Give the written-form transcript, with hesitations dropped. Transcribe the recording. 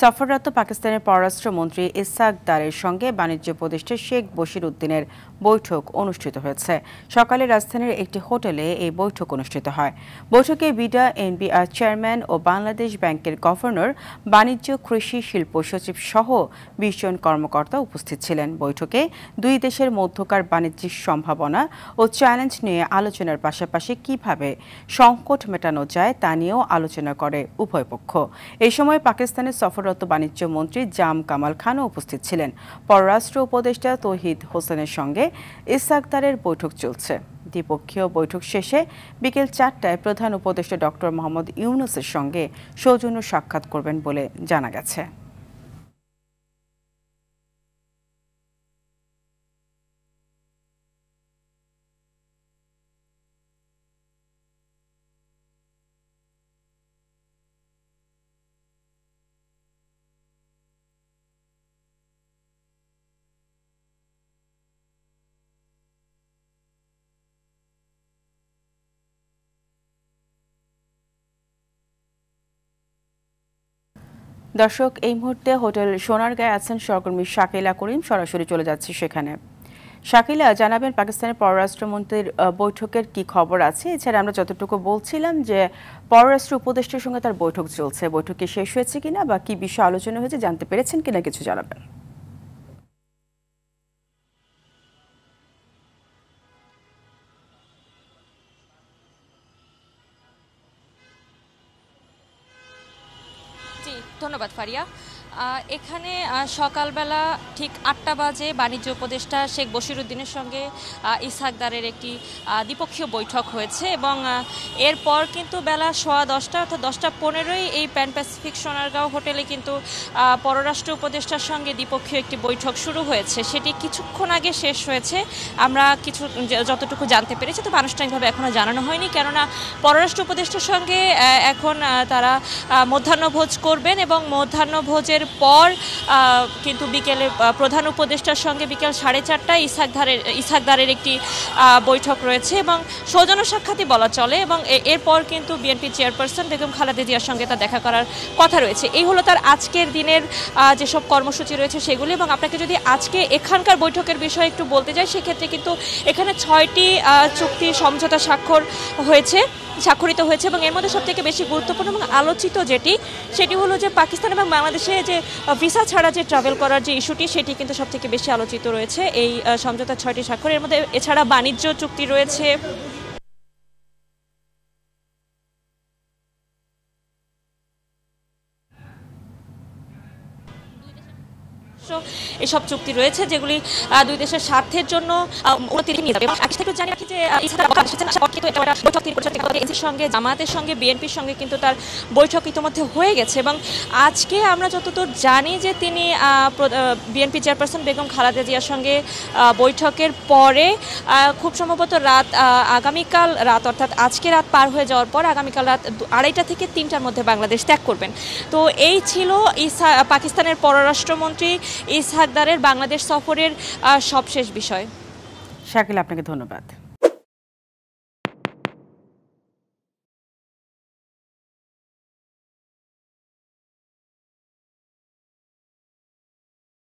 সফররত পাকিস্তানের পররাষ্ট্রমন্ত্রী ইসহাক দারের সঙ্গে বাণিজ্য উপদেষ্টা শেখ বশির উদ্দিনের বৈঠক অনুষ্ঠিত হয়েছে। সকালে রাজধানীর একটি হোটেলে এই বৈঠক অনুষ্ঠিত হয়। বৈঠকে বিডা এনবিআর চেয়ারম্যান ও বাংলাদেশ ব্যাংকের গভর্নর, বাণিজ্য, কৃষি, শিল্প সচিব সহ ২০ জন কর্মকর্তা উপস্থিত ছিলেন। বৈঠকে দুই দেশের মধ্যকার বাণিজ্যিক সম্ভাবনা ও চ্যালেঞ্জ নিয়ে আলোচনার পাশাপাশি কিভাবে সংকট মেটানো যায় তা নিয়েও আলোচনা করে উভয় পক্ষ। এই সময় পাকিস্তানের সফররত বাণিজ্য মন্ত্রী জাম কামাল খানও উপস্থিত ছিলেন। পররাষ্ট্র উপদেষ্টা তৌহিদ হোসেনের সঙ্গে ইসহাক দারের বৈঠক চলছে। দ্বিপক্ষীয় বৈঠক শেষে বিকেল ৪টায় প্রধান উপদেষ্টা ডক্টর মোহাম্মদ ইউনূসের সঙ্গে সৌজন্য সাক্ষাৎ করবেন বলে জানা গেছে। দর্শক, এই মুহূর্তে হোটেল সোনারগাঁয়ে আছেন সহকর্মী শাকিলা করিম। সরাসরি চলে যাচ্ছি সেখানে। শাকিলা, জানাবেন পাকিস্তানের পররাষ্ট্রমন্ত্রীর বৈঠকের কি খবর আছে? এছাড়া আমরা যতটুকু বলছিলাম যে পররাষ্ট্র উপদেষ্টার সঙ্গে তার বৈঠক চলছে, বৈঠক কি শেষ হয়েছে কিনা বা কি বিষয়ে আলোচনা হয়েছে জানতে পেরেছেন কিনা কিছু জানাবেন। ধন্যবাদ ফারিয়া। এখানে সকালবেলা ঠিক ৮টা বাজে বাণিজ্য উপদেষ্টা শেখ বশির উদ্দিনের সঙ্গে ইসহাক দারের একটি দ্বিপক্ষীয় বৈঠক হয়েছে এবং এরপর কিন্তু বেলা 10:15 অর্থাৎ 10:15 এই প্যান প্যাসিফিক সোনারগাঁও হোটেলে কিন্তু পররাষ্ট্র উপদেষ্টার সঙ্গে দ্বিপক্ষীয় একটি বৈঠক শুরু হয়েছে। সেটি কিছুক্ষণ আগে শেষ হয়েছে, আমরা যতটুকু জানতে পেরেছি, তবে আনুষ্ঠানিকভাবে এখনও জানানো হয়নি, কেননা পররাষ্ট্র উপদেষ্টার সঙ্গে এখন তারা মধ্যাহ্নভোজ করবেন এবং মধ্যাহ্নভোজের পর কিন্তু বিকেলে প্রধান উপদেষ্টার সঙ্গে বিকেল 4:30টায় ইসহাক দারের একটি বৈঠক রয়েছে এবং সৌজন্য সাক্ষাৎই বলা চলে এবং এরপর কিন্তু বিএনপি চেয়ারপারসন বেগম খালেদা জিয়ার সঙ্গে তার দেখা করার কথা রয়েছে। এই হলো তার আজকের দিনের যেসব কর্মসূচি রয়েছে সেগুলি। এবং আপনাকে যদি আজকে এখানকার বৈঠকের বিষয়ে একটু বলতে যাই, সেক্ষেত্রে কিন্তু এখানে 6টি চুক্তি সমঝোতা স্বাক্ষরিত হয়েছে এবং এর মধ্যে সবথেকে বেশি গুরুত্বপূর্ণ এবং আলোচিত সেটি হলো যে পাকিস্তান এবং বাংলাদেশে যে ভিসা ছাড়া যে ট্রাভেল করার যে ইস্যুটি, সেটি কিন্তু সবথেকে বেশি আলোচিত রয়েছে এই সমঝোতার 6টি স্বাক্ষর। এর মধ্যে এছাড়া বাণিজ্য চুক্তি রয়েছে, এসব চুক্তি রয়েছে যেগুলি দুই দেশের স্বার্থের জন্য উন্নতি নিয়ে যাবে। এবং জানি রাখি যে এনসির সঙ্গে, জামায়াতের সঙ্গে, বিএনপির সঙ্গে কিন্তু তার বৈঠক ইতিমধ্যে হয়ে গেছে এবং আজকে আমরা যতদূর জানি যে তিনি বিএনপি চেয়ারপারসন বেগম খালেদা জিয়ার সঙ্গে বৈঠকের পরে খুব সম্ভবত আগামীকাল রাত অর্থাৎ আজকে রাত পার হয়ে যাওয়ার পর আগামীকাল রাত 2:30 থেকে 3টার মধ্যে বাংলাদেশ ত্যাগ করবেন। তো এই ছিল পাকিস্তানের পররাষ্ট্রমন্ত্রী ইসহাক দারের বাংলাদেশ সফরের সবশেষ বিষয়। শাকিলা, আপনাকে ধন্যবাদ।